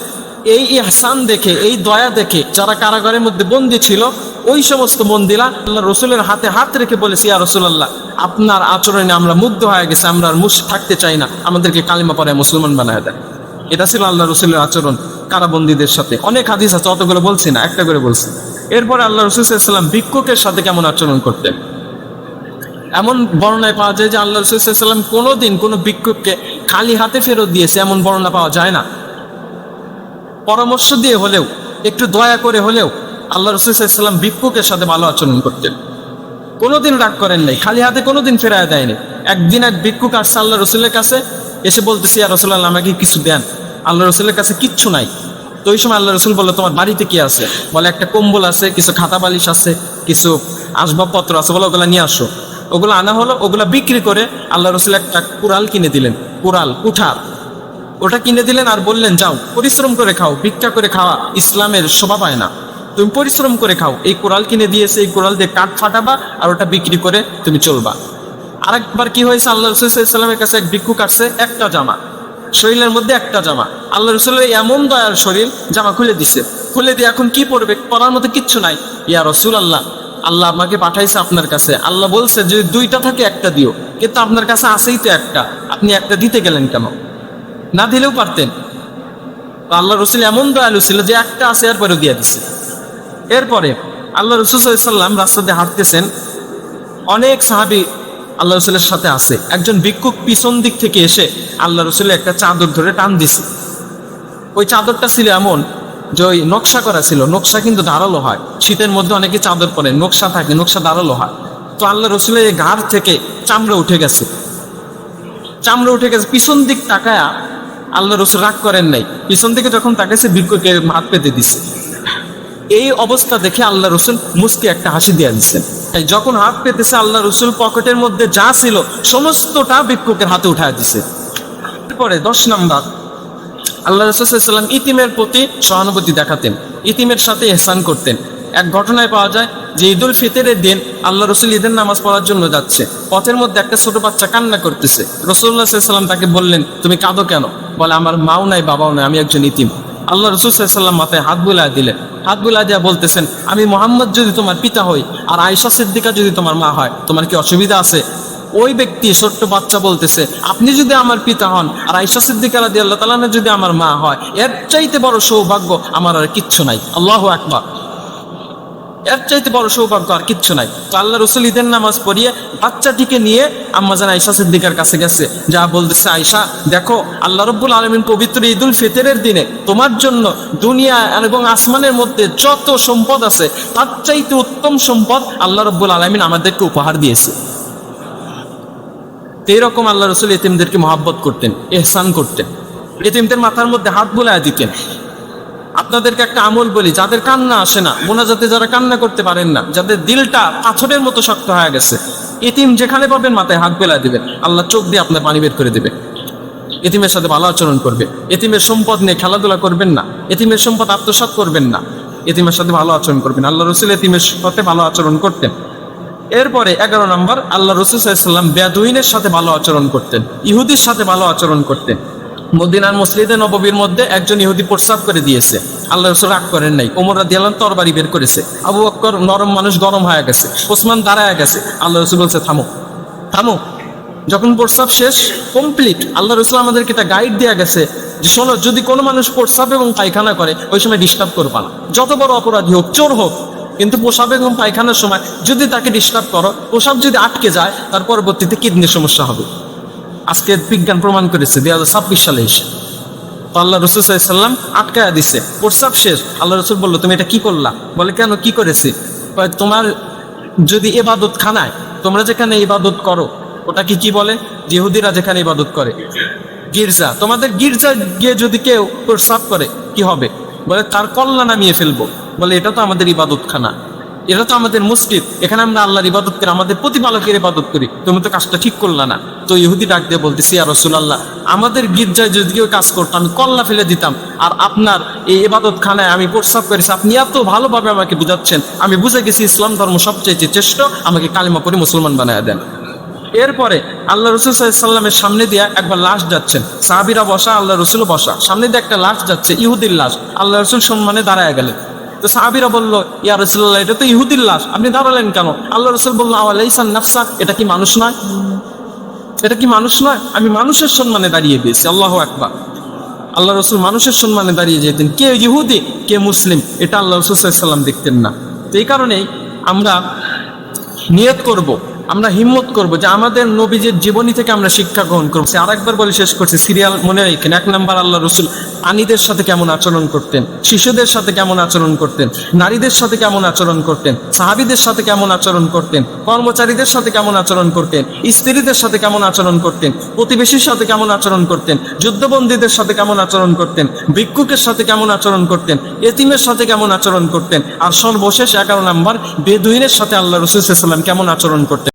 এই ইহসান দেখে, এই দয়া দেখে যারা কারাগারের মধ্যে বন্দী ছিল, ওই সমস্ত বন্দীরা আল্লাহ রসুলের হাতে হাত রেখে বলেছে, ইয়া রাসূলুল্লাহ, আপনার আচরণে আমরা মুগ্ধ হয়ে গেছি, আমরা আর থাকতে চাই না, আমাদেরকে কালিমা পড়ায় মুসলমান বানায় দেয়। এটা ছিল আল্লাহ রসুলের আচরণ কারাবন্দীদের সাথে। অনেক হাদিস আছে, অতগুলো বলছি না, একটা করে বলছি। এরপরে আল্লাহ রসুল সাল্লাল্লাহু আলাইহি ওয়াসাল্লাম ভিক্ষুকের সাথে কেমন আচরণ করতেন। এমন বর্ণনায় পাওয়া যায় যে আল্লাহ রসুল সাল্লাল্লাহু আলাইহি ওয়াসাল্লাম কোনোদিন কোনো ভিক্ষুককে খালি হাতে ফেরত দিয়েছে, এমন বর্ণনা পাওয়া যায় না। পরামর্শ দিয়ে হলেও, একটু দয়া করে হলেও আল্লাহ রসুল সাল্লাল্লাহু আলাইহি ওয়াসাল্লাম ভিক্ষুকের সাথে ভালো আচরণ করতেন। কোনোদিন রাগ করেন নাই, খালি হাতে কোনোদিন ফেরায় দেয়নি। একদিন এক ভিক্ষুক আসছে আল্লাহ রসুলের কাছে, এসে বলতেছে, ইয়া রাসূলুল্লাহ, আমাকে কিছু দেন। আল্লাহ রসুলের কাছে কিচ্ছু নাই। তো ওই সময় আল্লাহ রসুল বললো, তোমার বাড়িতে কি আছে? বলে, একটা কম্বল আছে, কিছু খাতা বালিশ আছে, কিছু আসবাবপত্র আছে, বলে ওগুলা নিয়ে আসো। ওগুলো আনা হলো। ওগুলা বিক্রি করে আল্লাহ রসুল একটা কুড়াল কিনে দিলেন, কুঠার, ওটা কিনে দিলেন আর বললেন, যাও পরিশ্রম করে খাও, ভিক্ষা করে খাওয়া ইসলামের শোভা পায় না, তুমি পরিশ্রম করে খাও। এই কুড়াল কিনে দিয়েছে, এই কুড়াল দিয়ে কাঠ ফাটাবা আর ওটা বিক্রি করে তুমি চলবা। আরেকবার কি হয়েছে, আল্লাহ রসুল সাল্লাল্লাহু আলাইহি ওয়াসাল্লামের কাছে এক ভিক্ষুক আসছে, একটা জামা, শরীরের মধ্যে একটা জামা। আল্লাহ রসুলের এমন দয়ার শরীর, জামা খুলে দিছে, খুলে দিয়ে এখন কি পরবে, পরার মতো কিচ্ছু নাই। ইয়া রাসূলুল্লাহ, আল্লাহ আমাকে পাঠাইছে আপনার কাছে, আল্লাহ বলছে যদি দুইটা থাকে একটা দিও, কিন্তু আপনার কাছে আছেই তো একটা, আপনি একটা দিতে গেলেন কেন? না দিলেও পারতেন। আল্লাহ রসুল এমন দয়ালু ছিল যে একটা আছে, এরপরেও দিয়ে দিছে। এরপরে আল্লাহ রসুল সাল্লাল্লাহু আলাইহি ওয়াসাল্লাম রাস্তাতে হাঁটতেছেন, অনেক সাহাবী আল্লাহ রসুলের সাথে আছে। একজন ভিক্ষুক পিছন দিক থেকে এসে আল্লাহ রসুলের একটা চাদর ধরে টান দিছে। ওই চাদরটা ছিল এমন যে ওই নকশা করা ছিল, নকশা কিন্তু ধারালো হয়, শীতের মধ্যে অনেকে চাদর পরে, নকশা থাকে, নকশা ধারালো হয়। তো আল্লাহ রসুলের এই ঘাড় থেকে চামড়া উঠে গেছে, পিছন দিক তাকায়া আল্লাহ রসুল রাগ করেন নাই, পিছন দিকে যখন তাকাইছে ভিক্ষুকে হাত পেতে দিছে। এই অবস্থা দেখে আল্লাহ রসুল মুস্কি একটা হাসি দিয়ে দিচ্ছেন। তাই যখন হাত পেতেছে আল্লাহ রসুল পকেটের মধ্যে যা ছিল সমস্তটা ভিক্ষুকের হাতে উঠায় দিছে। এরপরে 10 নম্বর, আল্লাহ রসুল সাল্লাল্লাহু আলাইহি ওয়াসাল্লাম ইতিমের প্রতি সহানুভূতি দেখাতেন, ইতিমের সাথে ইহসান করতেন। এক ঘটনায় পাওয়া যায় যে ঈদুল ফিতরের দিন আল্লাহ রসুল ঈদের নামাজ পড়ার জন্য যাচ্ছে, পথের মধ্যে একটা ছোট বাচ্চা কান্না করতেছে। রাসূলুল্লাহ সাল্লাল্লাহু আলাইহি ওয়াসাল্লাম তাকে বললেন, তুমি কাঁদো কেন? বলে, আমার মাও নাই, বাবাও নাই, আমি একজন ইতিম। আল্লাহ রসুল সাল্লাল্লাহু আলাইহি ওয়াসাল্লাম মাথায় হাত বুলায় দিলেন, হাত বুলায় দিয়া বলতেছেন, আমি মুহাম্মদ যদি তোমার পিতা হই আর আয়েশা সিদ্দিকা যদি তোমার মা হয়, তোমার কি অসুবিধা আছে? ওই ব্যক্তি, ছোট্ট বাচ্চা বলতেছে, আপনি যদি আমার পিতা হন আর আয়েশা সিদ্দিকা রাদিয়াল্লাহু তাআলা আনহা যদি আমার মা হয়, এর চাইতে বড় সৌভাগ্য আমার আর কিচ্ছু নাই। আল্লাহু আকবার, এর চাইতে বড় সৌভাগ্য আর কিচ্ছু নাই। তো আল্লাহ রসুল ঈদের নামাজ পড়িয়ে বাচ্চাটিকে নিয়ে আম্মাজান আয়েশা সিদ্দিকার কাছে গেছে, যা বলতেছে, আয়েশা দেখো, আল্লাহ রাব্বুল আলামিন পবিত্র ঈদুল ফিতরের দিনে তোমার জন্য দুনিয়া এবং আসমানের মধ্যে যত সম্পদ আছে তার চাইতে উত্তম সম্পদ আল্লাহ রাব্বুল আলামিন আমাদেরকে উপহার দিয়েছে। এইরকম আল্লাহ রসুল এতিমদেরকে মহাব্বত করতেন, ইহসান করতেন, এতিমদের মাথার মধ্যে হাত বুলায় দিতেন। আপনাদেরকে একটা আমল বলি, যাদের কান্না আসে না, মোনাজাতে যারা কান্না করতে পারেন না, যাদের দিলটা পাথরের মতো শক্ত হয়ে গেছে, এতিম যেখানে পাবেন মাথায় হাত বেলা দিবেন, আল্লাহ চোখ দিয়ে আপনার পানি বের করে দেবে। এতিমের সাথে ভালো আচরণ করবে, এতিমের সম্পদ নিয়ে খেলাধুলা করবেন না, এতিমের সম্পদ আত্মসাৎ করবেন না, এতিমের সাথে ভালো আচরণ করবেন। আল্লাহ রসুল এতিমের সাথে ভালো আচরণ করতেন। এরপরে 11 নম্বর, আল্লাহ রসুল সাল্লাল্লাহু আলাইহি ওয়াসাল্লাম বেদুইনের সাথে ভালো আচরণ করতেন, ইহুদির সাথে ভালো আচরণ করতেন। মদিনার মসজিদে নববীর মধ্যে একজন ইহুদি প্রস্রাব করে দিয়েছে, আল্লাহ রাসূল রাগ করেন নাই, ওমর রাদিয়াল্লাহু আনহু তরবারি বের করেছে, আবু বকর নরম মানুষ গরম হয়ে গেছে, ওসমান দাঁড়ায় গেছে, আল্লাহ রাসূল বলছে, থামো থামো। যখন প্রস্রাব শেষ কমপ্লিট, আল্লাহ রাসূল আমাদেরকে একটা গাইড দেয়া গেছে যে শোনো, যদি কোনো মানুষ প্রস্রাব এবং পায়খানা করে ওই সময় ডিস্টার্ব করবা না, যত বড় অপরাধী হোক, চোর হোক, কিন্তু প্রস্রাব এবং পায়খানার সময় যদি তাকে ডিস্টার্ব করো, প্রস্রাব যদি আটকে যায়, তার পরবর্তীতে কিডনির সমস্যা হবে। আজকে বিজ্ঞান প্রমাণ করেছে 2026 সালে এসে। তো আল্লাহ রসুল সাল্লাল্লাহু আলাইহি ওয়াসাল্লাম আটকায়া দিছে, প্রস্রাব শেষ, আল্লাহ রসুল বললো, তুমি এটা কি করলা? বলে, কেন, কি করেছি? তোমার যদি ইবাদত খানায়, তোমরা যেখানে ইবাদত করো, ওটাকে কি বলে? ইহুদিরা যেখানে ইবাদত করে, গির্জা, তোমাদের গির্জা গিয়ে যদি কেউ প্রস্রাব করে কি হবে? বলে, তার কল্লা নামিয়ে ফেলবো। বলে, এটা তো আমাদের ইবাদত খানা, এটা তো আমাদের মসজিদ, এখানে আমরা আল্লাহর ইবাদত করি, আমাদের প্রতিপালকের ইবাদত করি, তুমি তো কাজটা ঠিক করলা না। তো ইহুদি ডাক দিয়ে বলতেছি, ইয়া রাসূলুল্লাহ, আমাদের গির্জায় যদি কেউ কাজ করতো আমি কল্লা ফেলে দিতাম, আর আপনার এই ইবাদত খানায় আমি প্রস্রাব করেছি, আপনি এত ভালোভাবে আমাকে বুঝাচ্ছেন, আমি বুঝে গেছি ইসলাম ধর্ম সবচেয়ে শ্রেষ্ঠ, আমাকে কালিমা পড়ে মুসলমান বানায় দেন। এরপরে আল্লাহ রসুল সাল্লামের সামনে দিয়ে একবার লাশ যাচ্ছেন, সাহাবীরা বসা, আল্লাহ রসুলও বসা, সামনে দিয়ে একটা লাশ যাচ্ছে, ইহুদির লাশ। আল্লাহ রসুল সম্মানে দাঁড়ায় গেলেন। তো সাহাবীরা বললো, ইয়া রাসূলুল্লাহ, এটা তো ইহুদির লাশ, আপনি দাঁড়ালেন কেন? আল্লাহ রসুল বললো, আওয়ালাইসান নাফসা, এটা কি মানুষ নয়? এটা কি মানুষ নয়? আমি মানুষের সম্মানে দাঁড়িয়ে গেছি। আল্লাহু আকবার। আল্লাহ রসুল মানুষের সম্মানে দাঁড়িয়ে যেতেন, কে ইহুদি কে মুসলিম এটা আল্লাহ রসুল সাল্লাল্লাহু আলাইহি ওয়াসাল্লাম দেখতেন না। তো এই কারণেই আমরা নিয়ত করব, আমরা হিম্মত করব যে আমাদের নবীজির জীবনী থেকে আমরা শিক্ষা গ্রহণ করবো। আর একবার বলে শেষ করছি, সিরিয়াল মনে রাখেন। 1 নাম্বার, আল্লাহ রসুল আনীদের সাথে কেমন আচরণ করতেন, শিশুদের সাথে কেমন আচরণ করতেন, নারীদের সাথে কেমন আচরণ করতেন, সাহাবীদের সাথে কেমন আচরণ করতেন, কর্মচারীদের সাথে কেমন আচরণ করতেন, স্ত্রীদের সাথে কেমন আচরণ করতেন, প্রতিবেশীর সাথে কেমন আচরণ করতেন, যুদ্ধবন্দীদের সাথে কেমন আচরণ করতেন, ভিক্ষুকের সাথে কেমন আচরণ করতেন, এতিমের সাথে কেমন আচরণ করতেন, আর সর্বশেষ 11 নাম্বার, বেদুইনের সাথে আল্লাহ রসুল সাল্লাল্লাহু আলাইহি ওয়াসাল্লাম কেমন আচরণ করতেন।